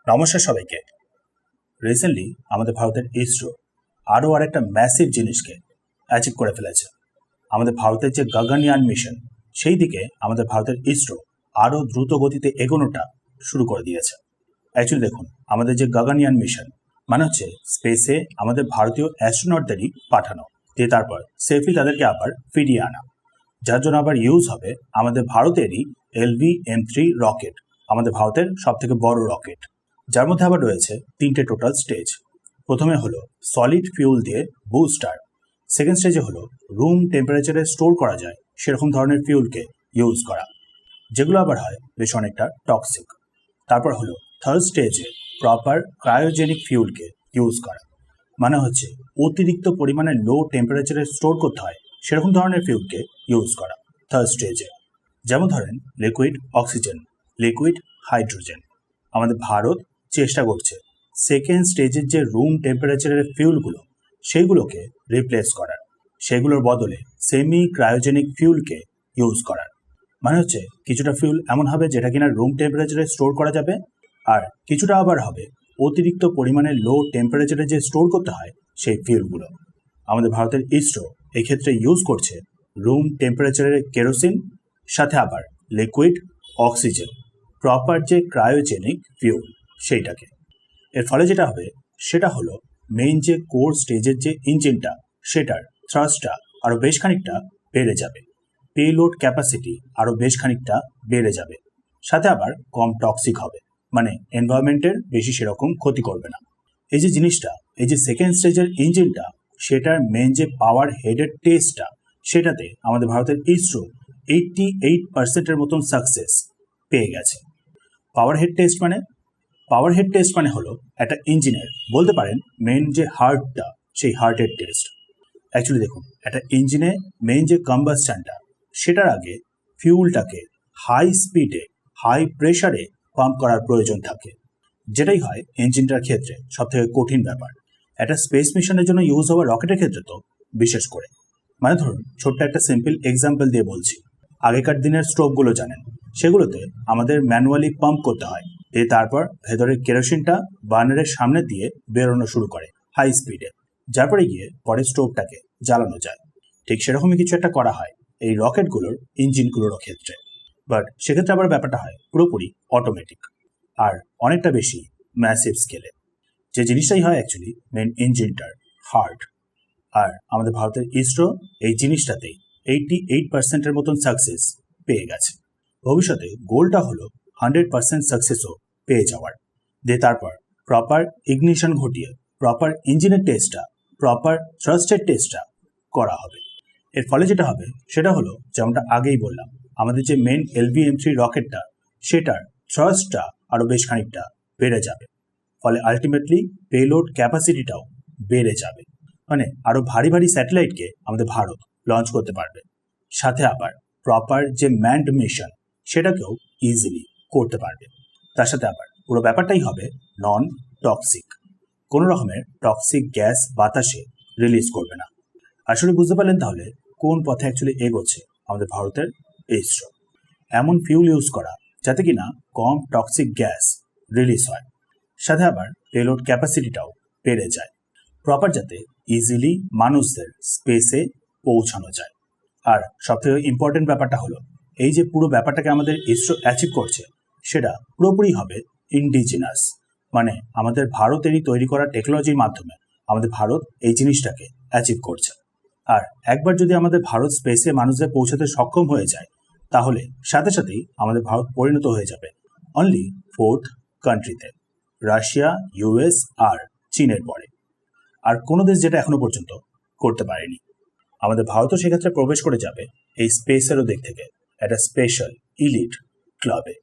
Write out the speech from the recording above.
নমস্কার সবাইকে। রিসেন্টলি আমাদের ভারতের ইসরো আরও আরেকটা ম্যাসিভ জিনিসকে অ্যাচিভ করে ফেলেছে। আমাদের ভারতের যে গগনয়ান মিশন, সেই দিকে আমাদের ভারতের ইসরো আরও দ্রুত গতিতে এগোনোটা শুরু করে দিয়েছে। অ্যাকচুয়ালি দেখুন, আমাদের যে গগনয়ান মিশন মানে হচ্ছে স্পেসে আমাদের ভারতীয় অ্যাস্ট্রোনটদেরই পাঠানো, দিয়ে তারপর সেফলি তাদেরকে আবার ফিরিয়ে আনা, যার জন্য আবার ইউজ হবে আমাদের ভারতেরই LV-M3 রকেট, আমাদের ভারতের সবথেকে বড় রকেট, যার মধ্যে আবার রয়েছে 3টে টোটাল স্টেজ। প্রথমে হলো সলিড ফিউল দিয়ে বুস্টার, সেকেন্ড স্টেজে হলো রুম টেম্পারেচারে স্টোর করা যায় সেরকম ধরনের ফিউলকে ইউজ করা, যেগুলো আবার হয় বেশ অনেকটা টক্সিক। তারপর হলো থার্ড স্টেজে প্রপার ক্রায়োজেনিক ফিউলকে ইউজ করা, মানে হচ্ছে অতিরিক্ত পরিমাণে লো টেম্পারেচারে স্টোর করতে হয় সেরকম ধরনের ফিউলকে ইউজ করা থার্ড স্টেজে। যেমন ধরেন লিকুইড অক্সিজেন, লিকুইড হাইড্রোজেন। আমাদের ভারত চেষ্টা করছে সেকেন্ড স্টেজের যে রুম টেম্পারেচারের ফিউলগুলো সেইগুলোকে রিপ্লেস করার, সেগুলোর বদলে সেমি ক্রায়োজেনিক ফিউলকে ইউজ করার। মানে হচ্ছে কিছুটা ফিউল এমন হবে যেটা কিনা রুম টেম্পারেচারে স্টোর করা যাবে, আর কিছুটা আবার হবে অতিরিক্ত পরিমাণে লো টেম্পারেচারে যে স্টোর করতে হয় সেই ফিউলগুলো। আমাদের ভারতের ইসরো এই ক্ষেত্রে ইউজ করছে রুম টেম্পারেচারের কেরোসিন, সাথে আবার লিকুইড অক্সিজেন, প্রপার যে ক্রায়োজেনিক ফিউল সেইটাকে। এর ফলে যেটা হবে সেটা হলো মেইন যে কোর স্টেজের যে ইঞ্জিনটা সেটার থ্রাস্টটা আরও বেশ খানিকটা বেড়ে যাবে, পেলোড ক্যাপাসিটি আরও বেশ খানিকটা বেড়ে যাবে, সাথে আবার কম টক্সিক হবে, মানে এনভায়রনমেন্টের বেশি সেরকম ক্ষতি করবে না। এই যে জিনিসটা, এই যে সেকেন্ড স্টেজের ইঞ্জিনটা, সেটার মেইন যে পাওয়ার হেডের টেস্টটা, সেটাতে আমাদের ভারতের ইসরো 88% মতন সাকসেস পেয়ে গেছে। পাওয়ার হেড টেস্ট মানে হলো একটা ইঞ্জিনের বলতে পারেন মেইন যে হার্টটা, সেই হার্টের টেস্ট। অ্যাকচুয়ালি দেখুন, একটা ইঞ্জিনে মেইন যে কম্বাসশনটা, সেটার আগে ফিউলটাকে হাই স্পিডে হাই প্রেশারে পাম্প করার প্রয়োজন থাকে, যেটাই হয় ইঞ্জিনটার ক্ষেত্রে সবথেকে কঠিন ব্যাপার। একটা স্পেস মিশনের জন্য ইউজ হওয়া রকেটের ক্ষেত্রে তো বিশেষ করে। মানে ধরুন ছোট্ট একটা সিম্পল এক্সাম্পল দিয়ে বলছি, আগেকার দিনের স্টোভগুলো জানেন, সেগুলোতে আমাদের ম্যানুয়ালি পাম্প করতে হয়, দিয়ে তারপর ভেতরের কেরোসিনটা বার্নারের সামনে দিয়ে বেরোনো শুরু করে হাই স্পিডে, যার পরে গিয়ে পরে স্টোভটাকে জ্বালানো যায়। ঠিক সেরকমই কিছু একটা করা হয় এই রকেটগুলোর ইঞ্জিনগুলোর ক্ষেত্রে, বাট সেক্ষেত্রে আবার ব্যাপারটা হয় পুরোপুরি অটোমেটিক আর অনেকটা বেশি ম্যাসিভ স্কেলে। যে জিনিসটাই হয় অ্যাকচুয়ালি মেন ইঞ্জিনটার হার্ট। আর আমাদের ভারতের ইসরো এই জিনিসটাতেই 88% মতন সাকসেস পেয়ে গেছে। ভবিষ্যতে গোলটা হলো 100% সাকসেসও পেয়ে যাওয়ার, দিয়ে তারপর প্রপার ইগনিশন ঘটিয়ে প্রপার ইঞ্জিনের টেস্টটা, প্রপার থ্রাস্টের টেস্টটা করা হবে। এর ফলে যেটা হবে সেটা হলো, যেমনটা আগেই বললাম, আমাদের যে মেন LV-M3 রকেটটা, সেটার থ্রাস্টটা আরও বেশ খানিকটা বেড়ে যাবে, ফলে আলটিমেটলি পেলোড ক্যাপাসিটিটাও বেড়ে যাবে, মানে আরও ভারী ভারী স্যাটেলাইটকে আমাদের ভারত লঞ্চ করতে পারবে, সাথে আবার প্রপার যে ম্যান্ড মিশন সেটাকেও ইজিলি করতে পারবে। তার সাথে আবার পুরো ব্যাপারটাই হবে নন টক্সিক, কোনো রকমের টক্সিক গ্যাস বাতাসে রিলিজ করবে না। আসলে বুঝতে পারলেন তাহলে কোন পথে অ্যাকচুয়ালি এগোচ্ছে আমাদের ভারতের ইসরো। এমন ফিউল ইউজ করা যাতে কিনা কম টক্সিক গ্যাস রিলিজ হয়, সাথে আবার পেলোড ক্যাপাসিটিটাও বেড়ে যায়, প্রপার যাতে ইজিলি মানুষদের স্পেসে পৌঁছানো যায়। আর সবথেকে ইম্পর্টেন্ট ব্যাপারটা হলো, এই যে পুরো ব্যাপারটাকে আমাদের ইসরো অ্যাচিভ করছে সেটা পুরোপুরি হবে ইন্ডিজিনাস, মানে আমাদের ভারতেরই তৈরি করা টেকনোলজির মাধ্যমে আমাদের ভারত এই জিনিসটাকে অ্যাচিভ করছে। আর একবার যদি আমাদের ভারত স্পেসে মানুষদের পৌঁছাতে সক্ষম হয়ে যায়, তাহলে সাথে সাথেই আমাদের ভারত পরিণত হয়ে যাবে অনলি 4th কান্ট্রিতে, রাশিয়া, US আর চীনের পরে। আর কোনো দেশ যেটা এখনো পর্যন্ত করতে পারেনি। আমাদের ভারতও সেক্ষেত্রে প্রবেশ করে যাবে এই স্পেসেরও দিক থেকে একটা স্পেশাল ইলিট ক্লাবে।